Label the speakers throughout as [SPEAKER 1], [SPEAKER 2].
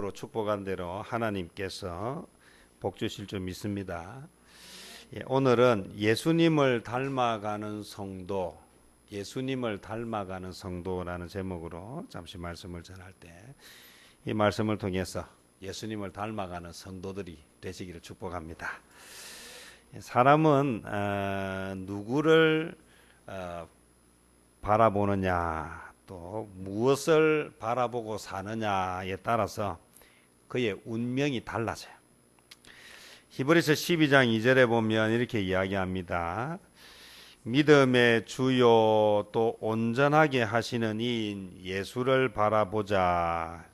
[SPEAKER 1] 축복한 대로 하나님께서 복 주실 줄 믿습니다. 오늘은 예수님을 닮아가는 성도, 예수님을 닮아가는 성도라는 제목으로 잠시 말씀을 전할 때 이 말씀을 통해서 예수님을 닮아가는 성도들이 되시기를 축복합니다. 사람은 누구를 바라보느냐, 또 무엇을 바라보고 사느냐에 따라서 그의 운명이 달라져요. 히브리서 12장 2절에 보면 이렇게 이야기합니다. 믿음의 주요 또 온전하게 하시는 이인 예수를 바라보자.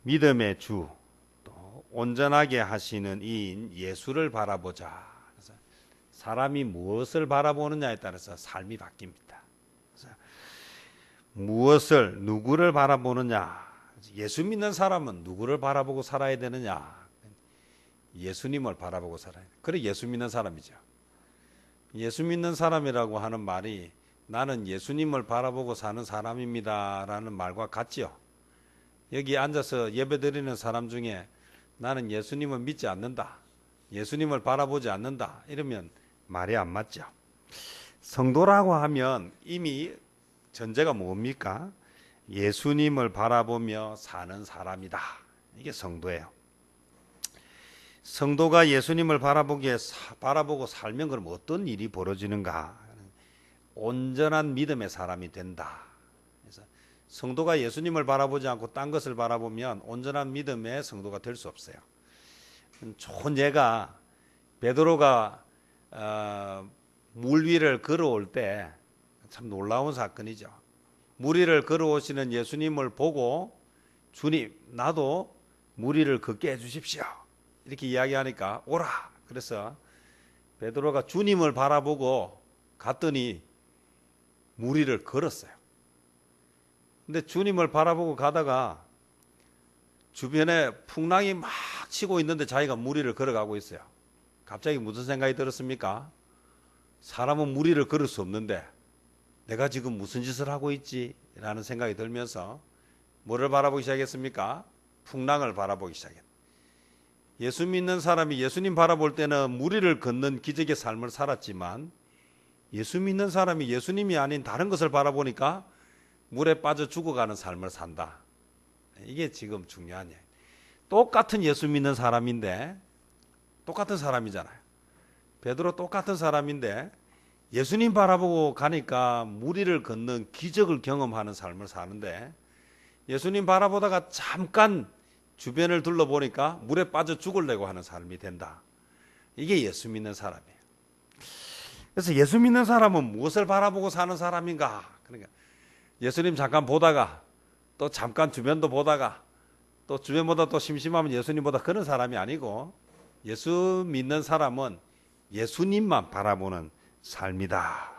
[SPEAKER 1] 믿음의 주 또 온전하게 하시는 이인 예수를 바라보자. 그래서 사람이 무엇을 바라보느냐에 따라서 삶이 바뀝니다. 무엇을, 누구를 바라보느냐. 예수 믿는 사람은 누구를 바라보고 살아야 되느냐. 예수님을 바라보고 살아야 돼. 그래 예수 믿는 사람이죠. 예수 믿는 사람이라고 하는 말이 나는 예수님을 바라보고 사는 사람입니다 라는 말과 같지요. 여기 앉아서 예배드리는 사람 중에 나는 예수님을 믿지 않는다, 예수님을 바라보지 않는다 이러면 말이 안 맞죠. 성도라고 하면 이미 전제가 뭡니까? 예수님을 바라보며 사는 사람이다. 이게 성도예요. 성도가 예수님을 바라보고 살면 그럼 어떤 일이 벌어지는가? 온전한 믿음의 사람이 된다. 그래서 성도가 예수님을 바라보지 않고 딴 것을 바라보면 온전한 믿음의 성도가 될 수 없어요. 좋은 예가 베드로가 물 위를 걸어올 때 참 놀라운 사건이죠. 물 위를 걸어오시는 예수님을 보고 주님 나도 물 위를 걷게 해주십시오 이렇게 이야기하니까 오라. 그래서 베드로가 주님을 바라보고 갔더니 물 위를 걸었어요. 근데 주님을 바라보고 가다가 주변에 풍랑이 막 치고 있는데 자기가 물 위를 걸어가고 있어요. 갑자기 무슨 생각이 들었습니까? 사람은 물 위를 걸을 수 없는데 내가 지금 무슨 짓을 하고 있지? 라는 생각이 들면서 뭐를 바라보기 시작했습니까? 풍랑을 바라보기 시작했다. 예수 믿는 사람이 예수님 바라볼 때는 물 위를 걷는 기적의 삶을 살았지만 예수 믿는 사람이 예수님이 아닌 다른 것을 바라보니까 물에 빠져 죽어가는 삶을 산다. 이게 지금 중요한 얘기예요. 똑같은 예수 믿는 사람인데 똑같은 사람이잖아요. 베드로 똑같은 사람인데 예수님 바라보고 가니까 물 위를 걷는 기적을 경험하는 삶을 사는데 예수님 바라보다가 잠깐 주변을 둘러보니까 물에 빠져 죽으려고 하는 삶이 된다. 이게 예수 믿는 사람이에요. 그래서 예수 믿는 사람은 무엇을 바라보고 사는 사람인가? 그러니까 예수님 잠깐 보다가 또 잠깐 주변도 보다가 또 주변보다 또 심심하면 예수님보다 그런 사람이 아니고 예수 믿는 사람은 예수님만 바라보는 삶이다.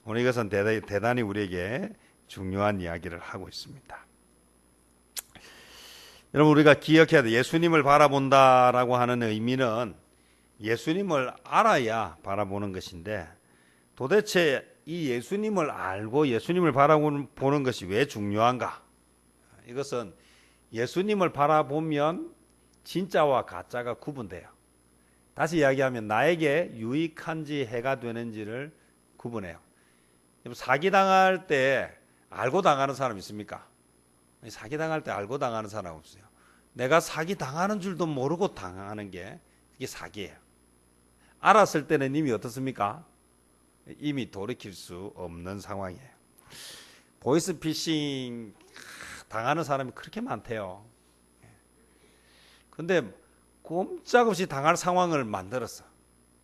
[SPEAKER 1] 오늘 이것은 대단히 우리에게 중요한 이야기를 하고 있습니다. 여러분 우리가 기억해야 돼. 예수님을 바라본다라고 하는 의미는 예수님을 알아야 바라보는 것인데 도대체 이 예수님을 알고 예수님을 바라보는 것이 왜 중요한가? 이것은 예수님을 바라보면 진짜와 가짜가 구분돼요. 다시 이야기하면 나에게 유익한지 해가 되는지를 구분해요. 사기당할 때 알고 당하는 사람 있습니까? 사기당할 때 알고 당하는 사람 없어요. 내가 사기당하는 줄도 모르고 당하는 게 그게 사기예요. 알았을 때는 이미 어떻습니까? 이미 돌이킬 수 없는 상황이에요. 보이스피싱 당하는 사람이 그렇게 많대요. 근데 꼼짝없이 당할 상황을 만들었어.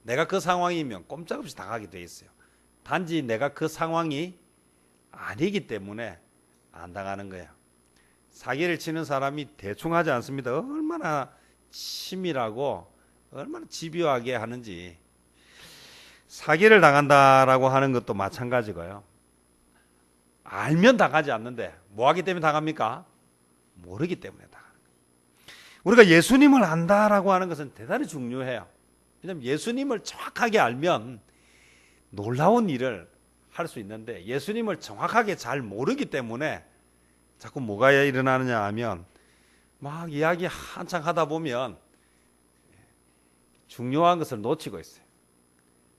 [SPEAKER 1] 내가 그 상황이면 꼼짝없이 당하게 돼 있어요. 단지 내가 그 상황이 아니기 때문에 안 당하는 거예요. 사기를 치는 사람이 대충 하지 않습니다. 얼마나 치밀하고 얼마나 집요하게 하는지. 사기를 당한다라고 하는 것도 마찬가지고요. 알면 당하지 않는데 뭐 하기 때문에 당합니까? 모르기 때문에 당합니다. 우리가 예수님을 안다라고 하는 것은 대단히 중요해요. 왜냐하면 예수님을 정확하게 알면 놀라운 일을 할 수 있는데 예수님을 정확하게 잘 모르기 때문에 자꾸 뭐가 일어나느냐 하면 막 이야기 한창 하다 보면 중요한 것을 놓치고 있어요.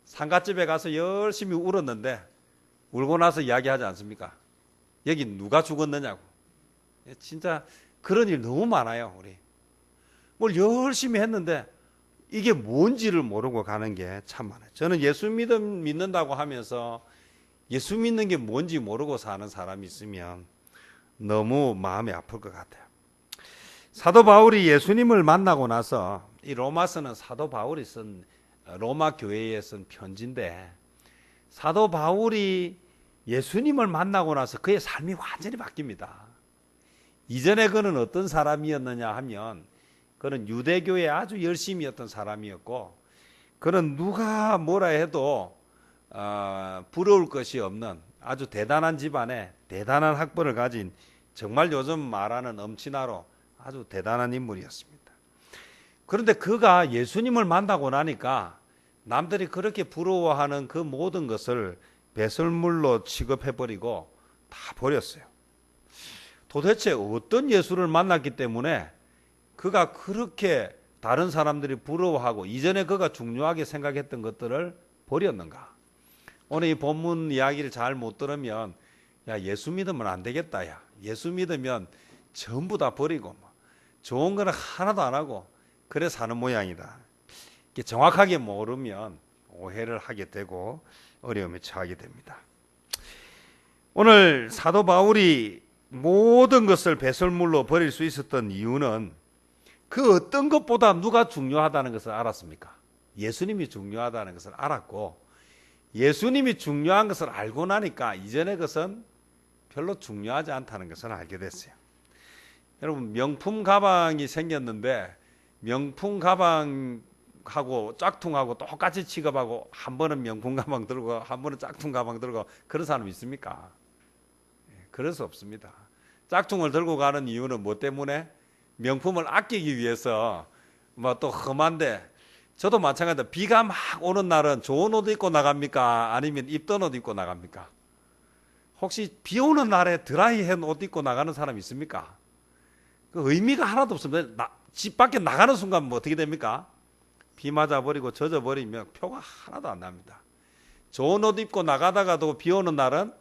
[SPEAKER 1] 상가집에 가서 열심히 울었는데 울고 나서 이야기하지 않습니까? 여기 누가 죽었느냐고. 진짜 그런 일 너무 많아요. 우리 뭘 열심히 했는데 이게 뭔지를 모르고 가는 게 참 많아요. 저는 예수 믿는다고 하면서 예수 믿는 게 뭔지 모르고 사는 사람이 있으면 너무 마음이 아플 것 같아요. 사도 바울이 예수님을 만나고 나서 이 로마서는 사도 바울이 쓴 로마 교회에 쓴 편지인데 사도 바울이 예수님을 만나고 나서 그의 삶이 완전히 바뀝니다. 이전에 그는 어떤 사람이었느냐 하면 그는 유대교에 아주 열심이었던 사람이었고 그는 누가 뭐라 해도 부러울 것이 없는 아주 대단한 집안에 대단한 학벌을 가진 정말 요즘 말하는 엄친아로 아주 대단한 인물이었습니다. 그런데 그가 예수님을 만나고 나니까 남들이 그렇게 부러워하는 그 모든 것을 배설물로 취급해버리고 다 버렸어요. 도대체 어떤 예수를 만났기 때문에 그가 그렇게 다른 사람들이 부러워하고 이전에 그가 중요하게 생각했던 것들을 버렸는가? 오늘 이 본문 이야기를 잘 못 들으면 야 예수 믿으면 안 되겠다. 야 예수 믿으면 전부 다 버리고 좋은 거는 하나도 안 하고 그래 사는 모양이다. 정확하게 모르면 오해를 하게 되고 어려움에 처하게 됩니다. 오늘 사도 바울이 모든 것을 배설물로 버릴 수 있었던 이유는 그 어떤 것보다 누가 중요하다는 것을 알았습니까? 예수님이 중요하다는 것을 알았고 예수님이 중요한 것을 알고 나니까 이전의 것은 별로 중요하지 않다는 것을 알게 됐어요. 여러분 명품 가방이 생겼는데 명품 가방하고 짝퉁하고 똑같이 취급하고 한 번은 명품 가방 들고 한 번은 짝퉁 가방 들고 그런 사람 있습니까? 그럴 수 없습니다. 짝퉁을 들고 가는 이유는 뭐 때문에? 명품을 아끼기 위해서 뭐 또 험한데 저도 마찬가지다. 비가 막 오는 날은 좋은 옷 입고 나갑니까? 아니면 입던 옷 입고 나갑니까? 혹시 비 오는 날에 드라이한 옷 입고 나가는 사람 있습니까? 그 의미가 하나도 없습니다. 집 밖에 나가는 순간 뭐 어떻게 됩니까? 비 맞아버리고 젖어버리면 표가 하나도 안 납니다. 좋은 옷 입고 나가다가도 비 오는 날은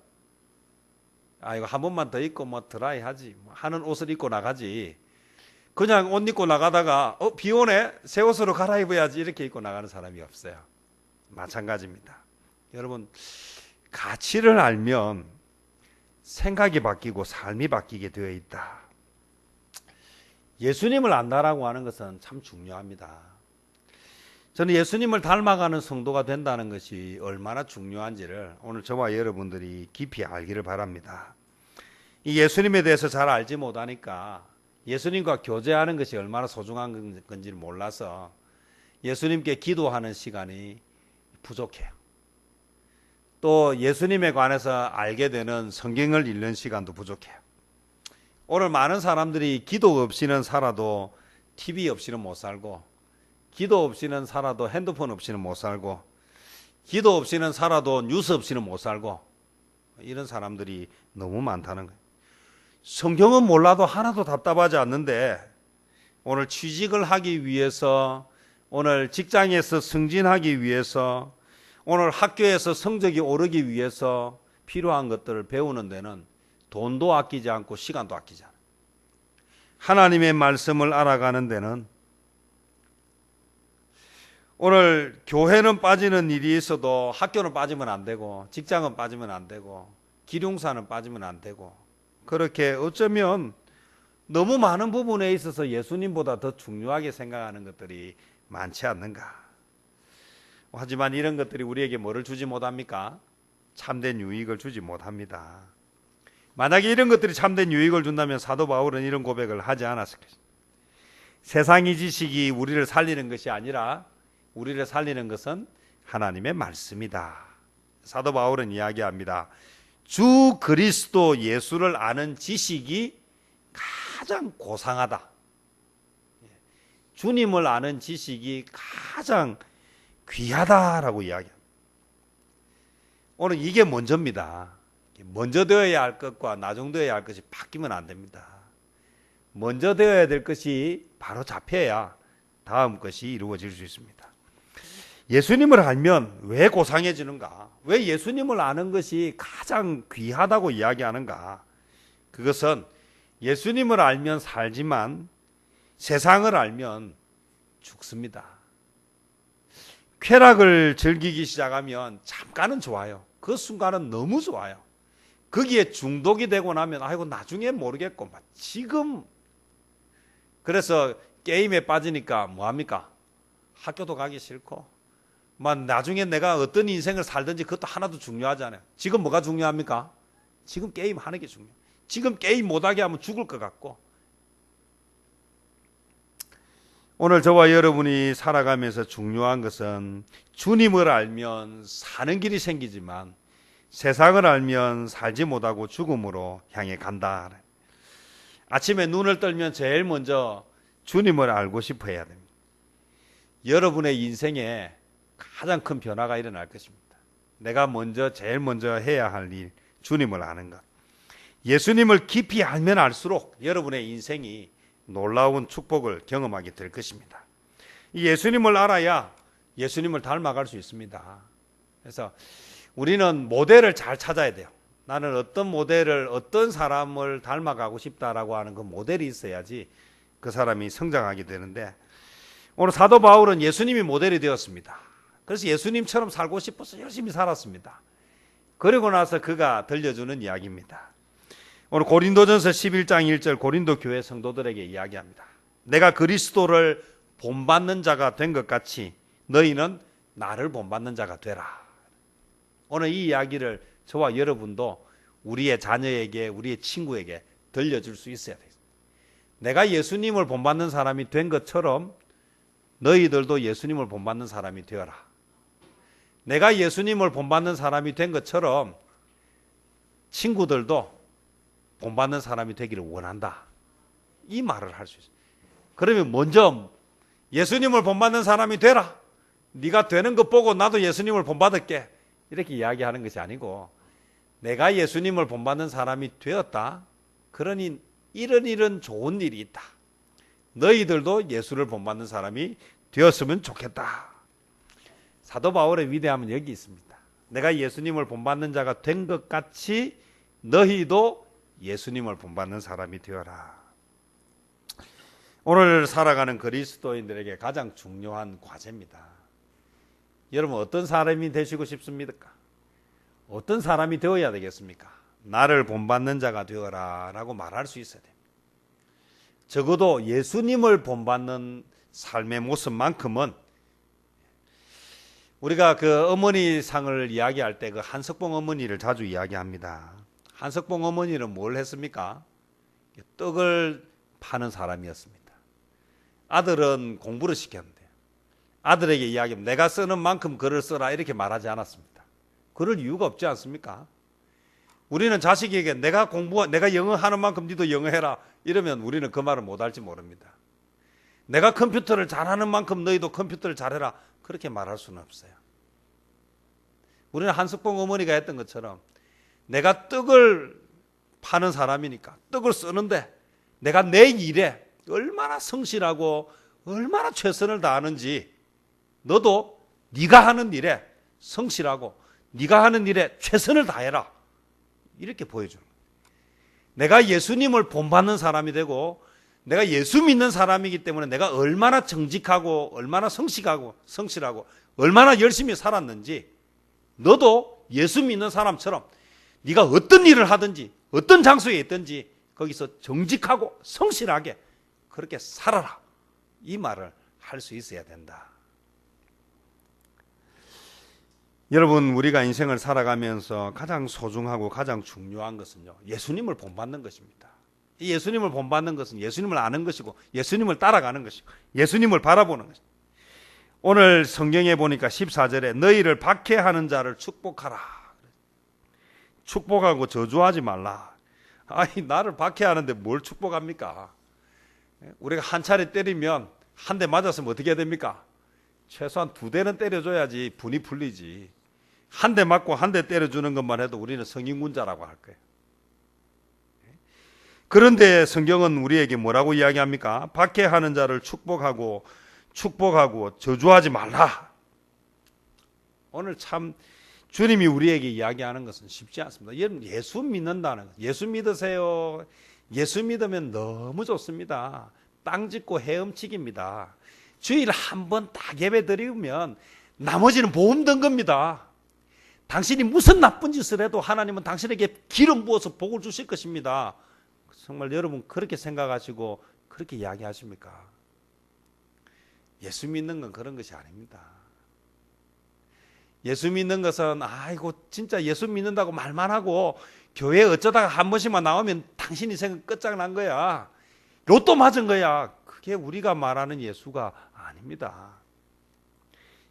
[SPEAKER 1] 이거 한 번만 더 입고 뭐 드라이 하지 하는 옷을 입고 나가지 그냥 옷 입고 나가다가 비 오네 새 옷으로 갈아입어야지 이렇게 입고 나가는 사람이 없어요. 마찬가지입니다. 여러분 가치를 알면 생각이 바뀌고 삶이 바뀌게 되어 있다. 예수님을 안다라고 하는 것은 참 중요합니다. 저는 예수님을 닮아가는 성도가 된다는 것이 얼마나 중요한지를 오늘 저와 여러분들이 깊이 알기를 바랍니다. 이 예수님에 대해서 잘 알지 못하니까 예수님과 교제하는 것이 얼마나 소중한 건지를 몰라서 예수님께 기도하는 시간이 부족해요. 또 예수님에 관해서 알게 되는 성경을 읽는 시간도 부족해요. 오늘 많은 사람들이 기도 없이는 살아도 TV 없이는 못 살고 기도 없이는 살아도 핸드폰 없이는 못 살고 기도 없이는 살아도 뉴스 없이는 못 살고 이런 사람들이 너무 많다는 거예요. 성경은 몰라도 하나도 답답하지 않는데 오늘 취직을 하기 위해서 오늘 직장에서 승진하기 위해서 오늘 학교에서 성적이 오르기 위해서 필요한 것들을 배우는 데는 돈도 아끼지 않고 시간도 아끼지 않아요. 하나님의 말씀을 알아가는 데는 오늘 교회는 빠지는 일이 있어도 학교는 빠지면 안 되고 직장은 빠지면 안 되고 기룡사는 빠지면 안 되고 그렇게 어쩌면 너무 많은 부분에 있어서 예수님보다 더 중요하게 생각하는 것들이 많지 않는가. 하지만 이런 것들이 우리에게 뭐를 주지 못합니까? 참된 유익을 주지 못합니다. 만약에 이런 것들이 참된 유익을 준다면 사도 바울은 이런 고백을 하지 않았을 것입니다. 세상의 지식이 우리를 살리는 것이 아니라 우리를 살리는 것은 하나님의 말씀이다. 사도 바울은 이야기합니다. 주 그리스도 예수를 아는 지식이 가장 고상하다. 주님을 아는 지식이 가장 귀하다라고 이야기합니다. 오늘 이게 먼저입니다. 먼저 되어야 할 것과 나중 되어야 할 것이 바뀌면 안 됩니다. 먼저 되어야 될 것이 바로 잡혀야 다음 것이 이루어질 수 있습니다. 예수님을 알면 왜 고상해지는가? 왜 예수님을 아는 것이 가장 귀하다고 이야기하는가? 그것은 예수님을 알면 살지만 세상을 알면 죽습니다. 쾌락을 즐기기 시작하면 잠깐은 좋아요. 그 순간은 너무 좋아요. 거기에 중독이 되고 나면 아이고 나중에 모르겠고 지금 그래서 게임에 빠지니까 뭐합니까? 학교도 가기 싫고 나중에 내가 어떤 인생을 살든지 그것도 하나도 중요하지 않아요. 지금 뭐가 중요합니까? 지금 게임 하는 게 중요해요. 지금 게임 못하게 하면 죽을 것 같고. 오늘 저와 여러분이 살아가면서 중요한 것은 주님을 알면 사는 길이 생기지만 세상을 알면 살지 못하고 죽음으로 향해 간다. 아침에 눈을 떨면 제일 먼저 주님을 알고 싶어 해야 됩니다. 여러분의 인생에 가장 큰 변화가 일어날 것입니다. 내가 제일 먼저 해야 할 일, 주님을 아는 것. 예수님을 깊이 알면 알수록 여러분의 인생이 놀라운 축복을 경험하게 될 것입니다. 이 예수님을 알아야 예수님을 닮아갈 수 있습니다. 그래서 우리는 모델을 잘 찾아야 돼요. 나는 어떤 모델을, 어떤 사람을 닮아가고 싶다라고 하는 그 모델이 있어야지 그 사람이 성장하게 되는데, 오늘 사도 바울은 예수님이 모델이 되었습니다. 그래서 예수님처럼 살고 싶어서 열심히 살았습니다. 그리고 나서 그가 들려주는 이야기입니다. 오늘 고린도전서 11장 1절 고린도 교회 성도들에게 이야기합니다. 내가 그리스도를 본받는 자가 된 것 같이 너희는 나를 본받는 자가 되라. 오늘 이 이야기를 저와 여러분도 우리의 자녀에게, 우리의 친구에게 들려줄 수 있어야 돼요. 내가 예수님을 본받는 사람이 된 것처럼 너희들도 예수님을 본받는 사람이 되어라. 내가 예수님을 본받는 사람이 된 것처럼 친구들도 본받는 사람이 되기를 원한다. 이 말을 할 수 있어요. 그러면 먼저 예수님을 본받는 사람이 되라. 네가 되는 것 보고 나도 예수님을 본받을게. 이렇게 이야기하는 것이 아니고, 내가 예수님을 본받는 사람이 되었다. 그러니 이런 좋은 일이 있다. 너희들도 예수를 본받는 사람이 되었으면 좋겠다. 사도 바울의 위대함은 여기 있습니다. 내가 예수님을 본받는 자가 된 것 같이 너희도 예수님을 본받는 사람이 되어라. 오늘 살아가는 그리스도인들에게 가장 중요한 과제입니다. 여러분, 어떤 사람이 되시고 싶습니까? 어떤 사람이 되어야 되겠습니까? 나를 본받는 자가 되어라 라고 말할 수 있어야 됩니다. 적어도 예수님을 본받는 삶의 모습만큼은, 우리가 그 어머니 상을 이야기할 때 그 한석봉 어머니를 자주 이야기합니다. 한석봉 어머니는 뭘 했습니까? 떡을 파는 사람이었습니다. 아들은 공부를 시켰는데 아들에게 이야기하면 내가 쓰는 만큼 글을 써라 이렇게 말하지 않았습니다. 그럴 이유가 없지 않습니까? 우리는 자식에게 내가 영어 하는 만큼 니도 영어 해라 이러면 우리는 그 말을 못할지 모릅니다. 내가 컴퓨터를 잘하는 만큼 너희도 컴퓨터를 잘해라 그렇게 말할 수는 없어요. 우리는 한석봉 어머니가 했던 것처럼 내가 떡을 파는 사람이니까 떡을 쓰는데 내가 내 일에 얼마나 성실하고 얼마나 최선을 다하는지 너도 네가 하는 일에 성실하고 네가 하는 일에 최선을 다해라 이렇게 보여주는 거예요. 내가 예수님을 본받는 사람이 되고 내가 예수 믿는 사람이기 때문에 내가 얼마나 정직하고 얼마나 성실하고 얼마나 열심히 살았는지 너도 예수 믿는 사람처럼 네가 어떤 일을 하든지 어떤 장소에 있든지 거기서 정직하고 성실하게 그렇게 살아라 이 말을 할 수 있어야 된다. 여러분, 우리가 인생을 살아가면서 가장 소중하고 가장 중요한 것은요, 예수님을 본받는 것입니다. 이 예수님을 본받는 것은 예수님을 아는 것이고 예수님을 따라가는 것이고 예수님을 바라보는 것입니다. 오늘 성경에 보니까 14절에 너희를 박해하는 자를 축복하라. 축복하고 저주하지 말라. 아니, 나를 박해하는데 뭘 축복합니까? 우리가 한 차례 때리면 한 대 맞았으면 어떻게 해야 됩니까? 최소한 2대는 때려줘야지 분이 풀리지. 한 대 맞고 한 대 때려주는 것만 해도 우리는 성인군자라고 할 거예요. 그런데 성경은 우리에게 뭐라고 이야기합니까? 박해하는 자를 축복하고 저주하지 말라. 오늘 참 주님이 우리에게 이야기하는 것은 쉽지 않습니다. 여러분, 예수 믿는다는 것, 예수 믿으세요. 예수 믿으면 너무 좋습니다. 땅 짓고 헤엄치기입니다. 주일 한 번 딱 예배 드리면 나머지는 보험 든 겁니다. 당신이 무슨 나쁜 짓을 해도 하나님은 당신에게 기름 부어서 복을 주실 것입니다. 정말 여러분 그렇게 생각하시고 그렇게 이야기하십니까? 예수 믿는 건 그런 것이 아닙니다. 예수 믿는 것은 아이고 진짜 예수 믿는다고 말만 하고 교회 어쩌다가 한 번씩만 나오면 당신 인생은 끝장난 거야. 로또 맞은 거야. 그게 우리가 말하는 예수가 아닙니다.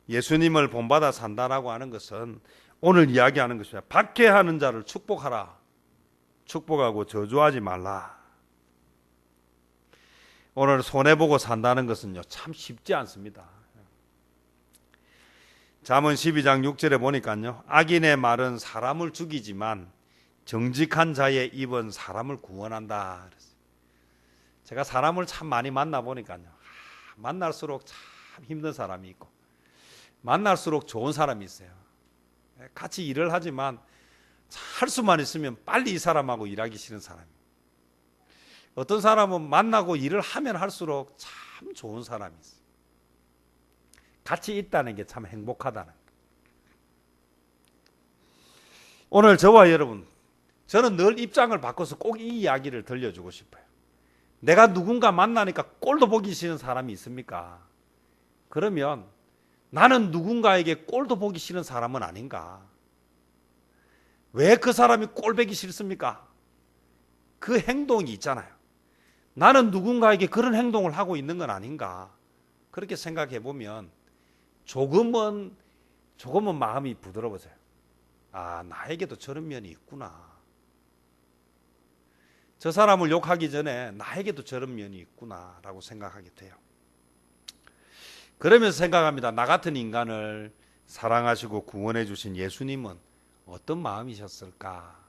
[SPEAKER 1] 예수님을 본받아 산다라고 하는 것은 오늘 이야기하는 것이야. 박해하는 자를 축복하라. 축복하고 저주하지 말라. 오늘 손해보고 산다는 것은요 참 쉽지 않습니다. 잠언 12장 6절에 보니까요, 악인의 말은 사람을 죽이지만 정직한 자의 입은 사람을 구원한다. 제가 사람을 참 많이 만나 보니까요, 만날수록 참 힘든 사람이 있고 만날수록 좋은 사람이 있어요. 같이 일을 하지만 할 수만 있으면 빨리 이 사람하고 일하기 싫은 사람이. 어떤 사람은 만나고 일을 하면 할수록 참 좋은 사람이 있어요. 같이 있다는 게 참 행복하다는 거. 오늘 저와 여러분, 저는 늘 입장을 바꿔서 꼭 이 이야기를 들려주고 싶어요. 내가 누군가 만나니까 꼴도 보기 싫은 사람이 있습니까? 그러면 나는 누군가에게 꼴도 보기 싫은 사람은 아닌가? 왜 그 사람이 꼴보기 싫습니까? 그 행동이 있잖아요. 나는 누군가에게 그런 행동을 하고 있는 건 아닌가? 그렇게 생각해 보면 조금은 마음이 부드러워져요. 아, 나에게도 저런 면이 있구나. 저 사람을 욕하기 전에 나에게도 저런 면이 있구나라고 생각하게 돼요. 그러면서 생각합니다. 나 같은 인간을 사랑하시고 구원해 주신 예수님은 어떤 마음이셨을까?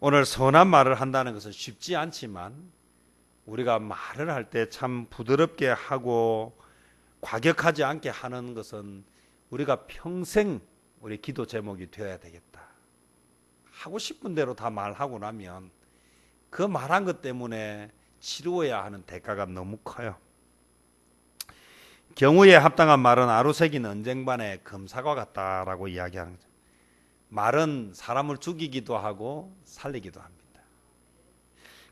[SPEAKER 1] 오늘 선한 말을 한다는 것은 쉽지 않지만 우리가 말을 할 때 참 부드럽게 하고 과격하지 않게 하는 것은 우리가 평생 우리 기도 제목이 되어야 되겠다. 하고 싶은 대로 다 말하고 나면 그 말한 것 때문에 치루어야 하는 대가가 너무 커요. 경우에 합당한 말은 아루새긴 언쟁반의 금사과 같다라고 이야기하는 거죠. 말은 사람을 죽이기도 하고 살리기도 합니다.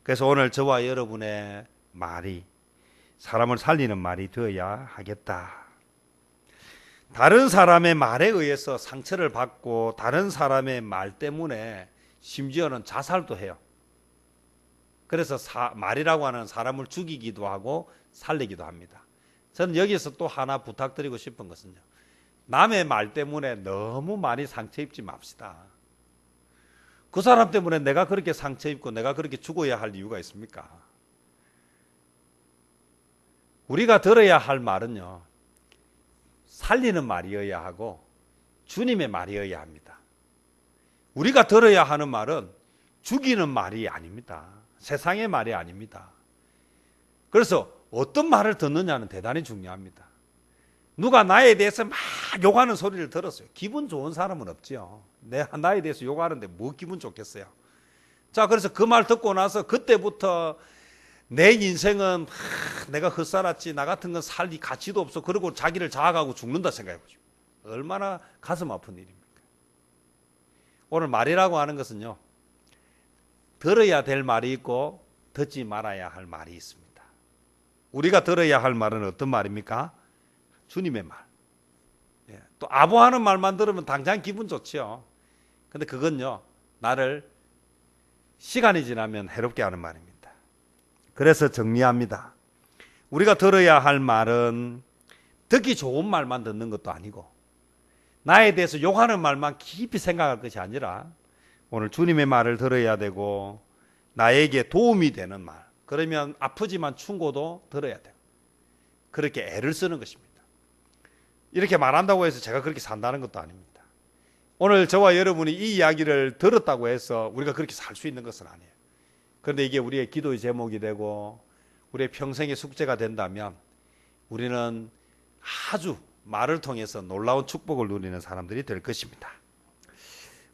[SPEAKER 1] 그래서 오늘 저와 여러분의 말이 사람을 살리는 말이 되어야 하겠다. 다른 사람의 말에 의해서 상처를 받고 다른 사람의 말 때문에 심지어는 자살도 해요. 그래서 말이라고 하는 사람을 죽이기도 하고 살리기도 합니다. 저는 여기서 또 하나 부탁드리고 싶은 것은요, 남의 말 때문에 너무 많이 상처 입지 맙시다. 그 사람 때문에 내가 그렇게 상처 입고 내가 그렇게 죽어야 할 이유가 있습니까? 우리가 들어야 할 말은요, 살리는 말이어야 하고 주님의 말이어야 합니다. 우리가 들어야 하는 말은 죽이는 말이 아닙니다. 세상의 말이 아닙니다. 그래서 어떤 말을 듣느냐는 대단히 중요합니다. 누가 나에 대해서 막 욕하는 소리를 들었어요. 기분 좋은 사람은 없지요. 나에 대해서 욕하는데 뭐 기분 좋겠어요. 자, 그래서 그 말 듣고 나서 그때부터 내 인생은 내가 헛살았지, 나 같은 건 살 가치도 없어, 그리고 자기를 자학하고 죽는다 생각해 보죠. 얼마나 가슴 아픈 일입니까? 오늘 말이라고 하는 것은요, 들어야 될 말이 있고 듣지 말아야 할 말이 있습니다. 우리가 들어야 할 말은 어떤 말입니까? 주님의 말. 또 아부하는 말만 들으면 당장 기분 좋지요. 근데 그건요, 나를 시간이 지나면 해롭게 하는 말입니다. 그래서 정리합니다. 우리가 들어야 할 말은 듣기 좋은 말만 듣는 것도 아니고 나에 대해서 욕하는 말만 깊이 생각할 것이 아니라 오늘 주님의 말을 들어야 되고 나에게 도움이 되는 말, 그러면 아프지만 충고도 들어야 돼요. 그렇게 애를 쓰는 것입니다. 이렇게 말한다고 해서 제가 그렇게 산다는 것도 아닙니다. 오늘 저와 여러분이 이 이야기를 들었다고 해서 우리가 그렇게 살 수 있는 것은 아니에요. 그런데 이게 우리의 기도의 제목이 되고 우리의 평생의 숙제가 된다면 우리는 아주 말을 통해서 놀라운 축복을 누리는 사람들이 될 것입니다.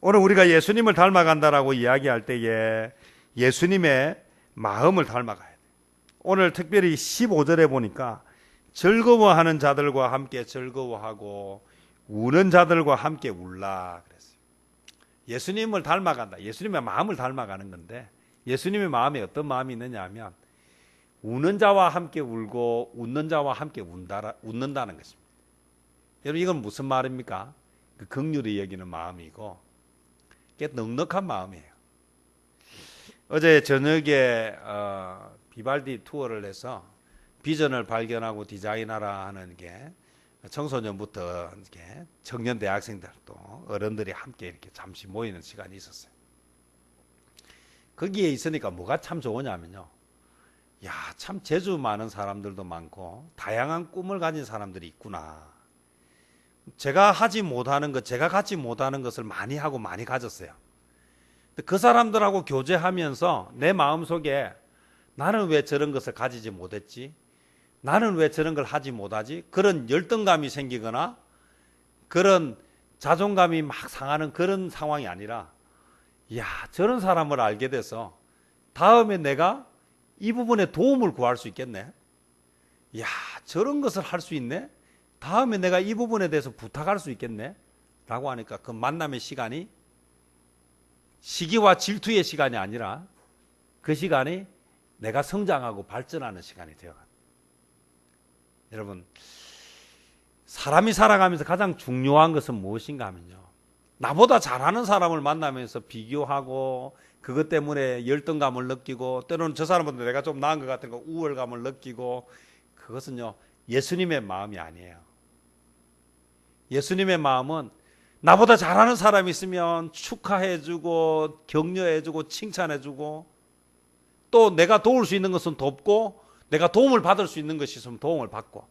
[SPEAKER 1] 오늘 우리가 예수님을 닮아간다라고 이야기할 때에 예수님의 마음을 닮아가야 돼요. 오늘 특별히 15절에 보니까 즐거워하는 자들과 함께 즐거워하고 우는 자들과 함께 울라 그랬어요. 예수님을 닮아간다. 예수님의 마음을 닮아가는 건데 예수님의 마음에 어떤 마음이 있느냐 하면 우는 자와 함께 울고 웃는 자와 함께 웃는다는 것입니다. 여러분 이건 무슨 말입니까? 그 긍휼히 여기는 마음이고 꽤 넉넉한 마음이에요. 어제 저녁에 비발디 투어를 해서 비전을 발견하고 디자인하라 하는 게 청소년부터 이렇게 청년 대학생들 또 어른들이 함께 이렇게 잠시 모이는 시간이 있었어요. 거기에 있으니까 뭐가 참 좋으냐면요. 야, 참 재주 많은 사람들도 많고 다양한 꿈을 가진 사람들이 있구나. 제가 하지 못하는 것, 제가 갖지 못하는 것을 많이 하고 많이 가졌어요. 그 사람들하고 교제하면서 내 마음속에 나는 왜 저런 것을 가지지 못했지? 나는 왜 저런 걸 하지 못하지? 그런 열등감이 생기거나 그런 자존감이 막 상하는 그런 상황이 아니라 야, 저런 사람을 알게 돼서 다음에 내가 이 부분에 도움을 구할 수 있겠네. 야, 저런 것을 할 수 있네. 다음에 내가 이 부분에 대해서 부탁할 수 있겠네. 라고 하니까 그 만남의 시간이 시기와 질투의 시간이 아니라 그 시간이 내가 성장하고 발전하는 시간이 되어갑니다. 여러분, 사람이 살아가면서 가장 중요한 것은 무엇인가 하면요. 나보다 잘하는 사람을 만나면서 비교하고 그것 때문에 열등감을 느끼고 때로는 저 사람보다 내가 좀 나은 것 같은 거 우월감을 느끼고 그것은요. 예수님의 마음이 아니에요. 예수님의 마음은 나보다 잘하는 사람이 있으면 축하해주고 격려해주고 칭찬해주고 또 내가 도울 수 있는 것은 돕고 내가 도움을 받을 수 있는 것이 있으면 도움을 받고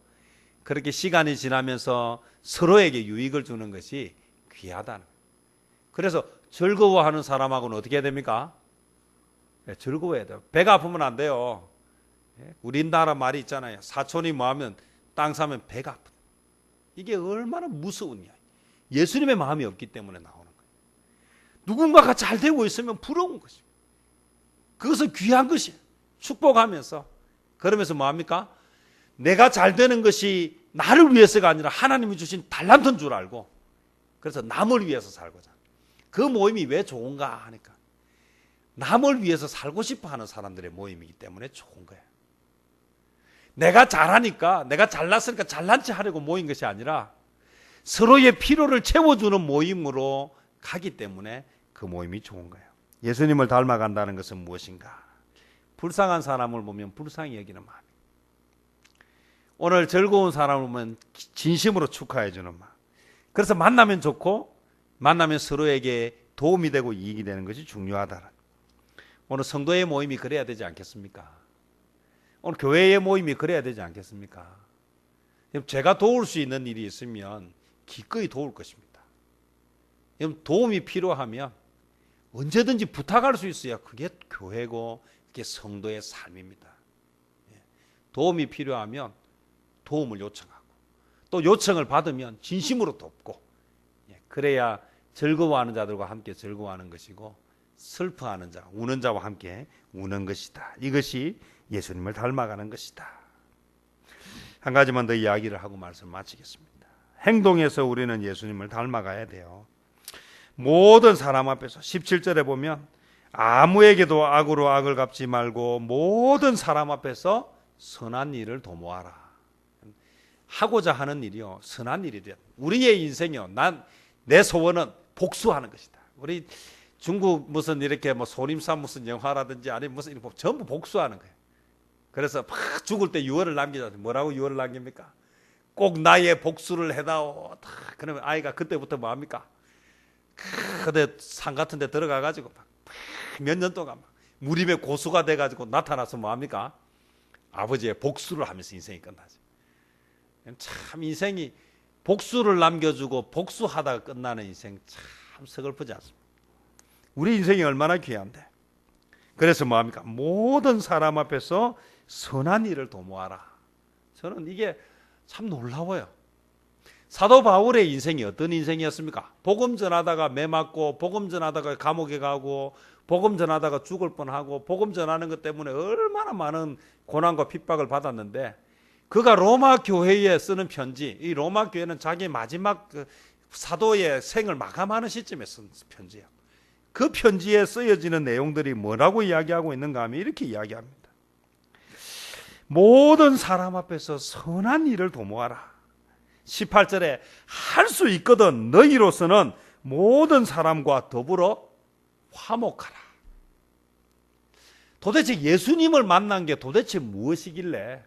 [SPEAKER 1] 그렇게 시간이 지나면서 서로에게 유익을 주는 것이 귀하다는 거예요. 그래서 즐거워하는 사람하고는 어떻게 해야 됩니까? 네, 즐거워해야 돼요. 배가 아프면 안 돼요. 우리나라 말이 있잖아요. 사촌이 뭐하면 땅 사면 배가 아프다. 이게 얼마나 무서운 이야기. 예수님의 마음이 없기 때문에 나오는 거예요. 누군가가 잘 되고 있으면 부러운 것이에요. 그것은 귀한 것이에요. 축복하면서 그러면서 뭐합니까? 내가 잘 되는 것이 나를 위해서가 아니라 하나님이 주신 달란트인 줄 알고 그래서 남을 위해서 살고자. 그 모임이 왜 좋은가 하니까 남을 위해서 살고 싶어 하는 사람들의 모임이기 때문에 좋은 거예요. 내가 잘하니까 내가 잘났으니까 잘난 체 하려고 모인 것이 아니라 서로의 필요를 채워주는 모임으로 가기 때문에 그 모임이 좋은 거예요. 예수님을 닮아간다는 것은 무엇인가? 불쌍한 사람을 보면 불쌍히 여기는 마음. 오늘 즐거운 사람을 보면 진심으로 축하해 주는 마음. 그래서 만나면 좋고 만나면 서로에게 도움이 되고 이익이 되는 것이 중요하다. 오늘 성도의 모임이 그래야 되지 않겠습니까? 오늘 교회의 모임이 그래야 되지 않겠습니까? 제가 도울 수 있는 일이 있으면 기꺼이 도울 것입니다. 도움이 필요하면 언제든지 부탁할 수 있어야 그게 교회고 그게 성도의 삶입니다. 도움이 필요하면 도움을 요청하고 또 요청을 받으면 진심으로 돕고 그래야 즐거워하는 자들과 함께 즐거워하는 것이고 슬퍼하는 자, 우는 자와 함께 우는 것이다. 이것이 예수님을 닮아가는 것이다. 한 가지만 더 이야기를 하고 말씀 마치겠습니다. 행동에서 우리는 예수님을 닮아가야 돼요. 모든 사람 앞에서 17절에 보면 아무에게도 악으로 악을 갚지 말고 모든 사람 앞에서 선한 일을 도모하라. 하고자 하는 일이요 선한 일이 돼. 우리의 인생이요 내 소원은 복수하는 것이다. 우리 중국 무슨 이렇게 뭐 소림산 무슨 영화라든지 아니면 무슨 이렇게 전부 복수하는 거예요. 그래서 막 죽을 때 유언을 남기자. 뭐라고 유언을 남깁니까? 꼭 나의 복수를 해다오. 그러면 아이가 그때부터 뭐 합니까? 그때 산 같은 데 들어가 가지고 몇 년 동안 무림의 고수가 돼 가지고 나타나서 뭐 합니까? 아버지의 복수를 하면서 인생이 끝나죠. 참 인생이 복수를 남겨주고 복수하다가 끝나는 인생 참 참 서글프지 않습니까? 우리 인생이 얼마나 귀한데. 그래서 뭐합니까? 모든 사람 앞에서 선한 일을 도모하라. 저는 이게 참 놀라워요. 사도 바울의 인생이 어떤 인생이었습니까? 복음 전하다가 매 맞고, 복음 전하다가 감옥에 가고, 복음 전하다가 죽을 뻔하고, 복음 전하는 것 때문에 얼마나 많은 고난과 핍박을 받았는데, 그가 로마 교회에 쓰는 편지, 이 로마 교회는 자기 마지막 사도의 생을 마감하는 시점에 쓴 편지예요. 그 편지에 쓰여지는 내용들이 뭐라고 이야기하고 있는가 하면 이렇게 이야기합니다. 모든 사람 앞에서 선한 일을 도모하라. 18절에 할 수 있거든 너희로서는 모든 사람과 더불어 화목하라. 도대체 예수님을 만난 게 도대체 무엇이길래,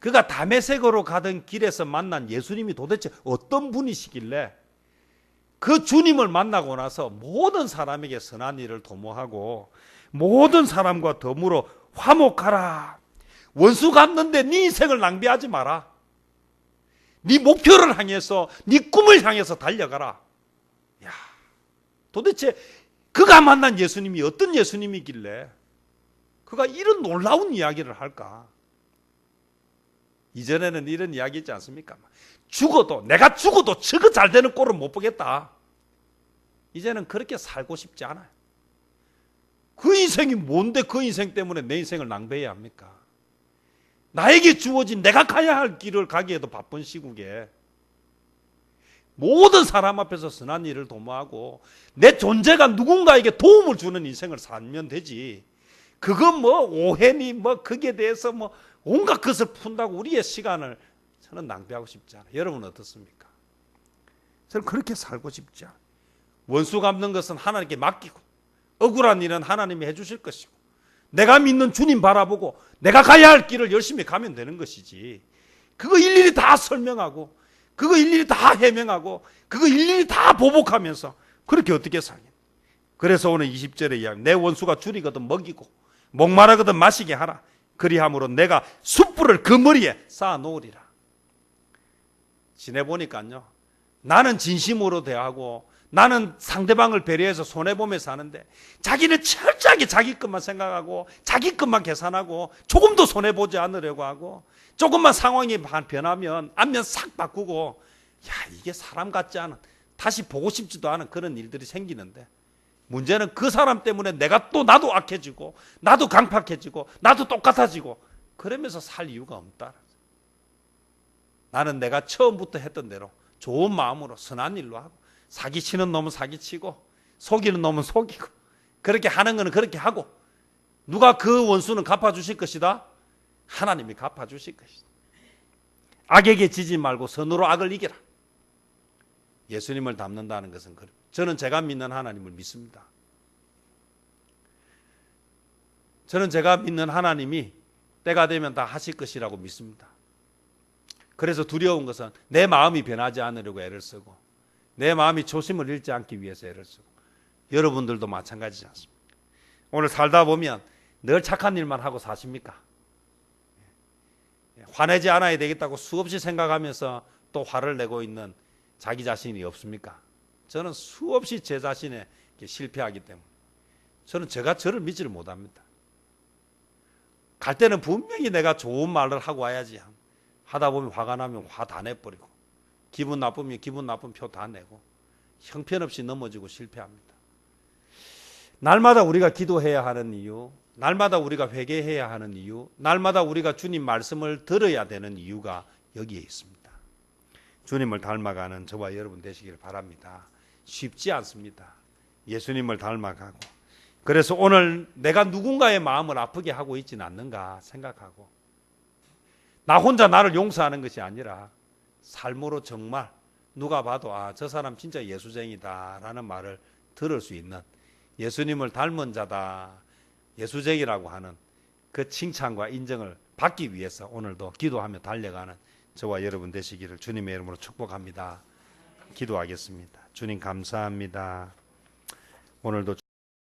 [SPEAKER 1] 그가 다메섹으로 가던 길에서 만난 예수님이 도대체 어떤 분이시길래 그 주님을 만나고 나서 모든 사람에게 선한 일을 도모하고 모든 사람과 더불어 화목하라. 원수 갚는데 네 인생을 낭비하지 마라. 네 목표를 향해서, 네 꿈을 향해서 달려가라. 야, 도대체 그가 만난 예수님이 어떤 예수님이길래 그가 이런 놀라운 이야기를 할까? 이전에는 이런 이야기 있지 않습니까? 내가 죽어도 저거 잘 되는 꼴은 못 보겠다. 이제는 그렇게 살고 싶지 않아요. 그 인생이 뭔데 그 인생 때문에 내 인생을 낭비해야 합니까? 나에게 주어진 내가 가야 할 길을 가기에도 바쁜 시국에 모든 사람 앞에서 선한 일을 도모하고 내 존재가 누군가에게 도움을 주는 인생을 살면 되지. 그건 뭐 오해니 뭐 거기에 대해서 뭐 온갖 것을 푼다고 우리의 시간을 저는 낭비하고 싶지 않아요. 여러분은 어떻습니까? 저는 그렇게 살고 싶지 않아요. 원수 갚는 것은 하나님께 맡기고 억울한 일은 하나님이 해주실 것이고 내가 믿는 주님 바라보고 내가 가야 할 길을 열심히 가면 되는 것이지, 그거 일일이 다 설명하고 그거 일일이 다 해명하고 그거 일일이 다 보복하면서 그렇게 어떻게 살겠냐. 그래서 오늘 20절에 이야기, 내 원수가 줄이거든 먹이고 목마르거든 마시게 하라. 그리함으로 내가 숯불을 그 머리에 쌓아 놓으리라. 지내보니까요, 나는 진심으로 대하고 나는 상대방을 배려해서 손해보며 사는데 자기는 철저하게 자기 것만 생각하고 자기 것만 계산하고 조금도 손해보지 않으려고 하고 조금만 상황이 변하면 안면 싹 바꾸고, 야, 이게 사람 같지 않은, 다시 보고 싶지도 않은 그런 일들이 생기는데, 문제는 그 사람 때문에 나도 악해지고 나도 강팍해지고 나도 똑같아지고 그러면서 살 이유가 없다. 나는 내가 처음부터 했던 대로 좋은 마음으로 선한 일로 하고, 사기치는 놈은 사기치고 속이는 놈은 속이고, 그렇게 하는 거는 그렇게 하고, 누가 그 원수는 갚아주실 것이다? 하나님이 갚아주실 것이다. 악에게 지지 말고 선으로 악을 이겨라. 예수님을 닮는다는 것은 그래요. 저는 제가 믿는 하나님을 믿습니다. 저는 제가 믿는 하나님이 때가 되면 다 하실 것이라고 믿습니다. 그래서 두려운 것은 내 마음이 변하지 않으려고 애를 쓰고 내 마음이 초심을 잃지 않기 위해서 애를 쓰고, 여러분들도 마찬가지지 않습니까? 오늘 살다 보면 늘 착한 일만 하고 사십니까? 화내지 않아야 되겠다고 수없이 생각하면서 또 화를 내고 있는 자기 자신이 없습니까? 저는 수없이 제 자신에 실패하기 때문에 저는 제가 저를 믿지를 못합니다. 갈 때는 분명히 내가 좋은 말을 하고 와야지, 하다 보면 화가 나면 화 다 내버리고, 기분 나쁘면 기분 나쁜 표 다 내고 형편없이 넘어지고 실패합니다. 날마다 우리가 기도해야 하는 이유, 날마다 우리가 회개해야 하는 이유, 날마다 우리가 주님 말씀을 들어야 되는 이유가 여기에 있습니다. 주님을 닮아가는 저와 여러분 되시길 바랍니다. 쉽지 않습니다. 예수님을 닮아가고, 그래서 오늘 내가 누군가의 마음을 아프게 하고 있지는 않는가 생각하고, 나 혼자 나를 용서하는 것이 아니라 삶으로 정말 누가 봐도 저 사람 진짜 예수쟁이다 라는 말을 들을 수 있는, 예수님을 닮은 자다, 예수쟁이라고 하는 그 칭찬과 인정을 받기 위해서 오늘도 기도하며 달려가는 저와 여러분 되시기를 주님의 이름으로 축복합니다. 기도하겠습니다. 주님 감사합니다. 오늘도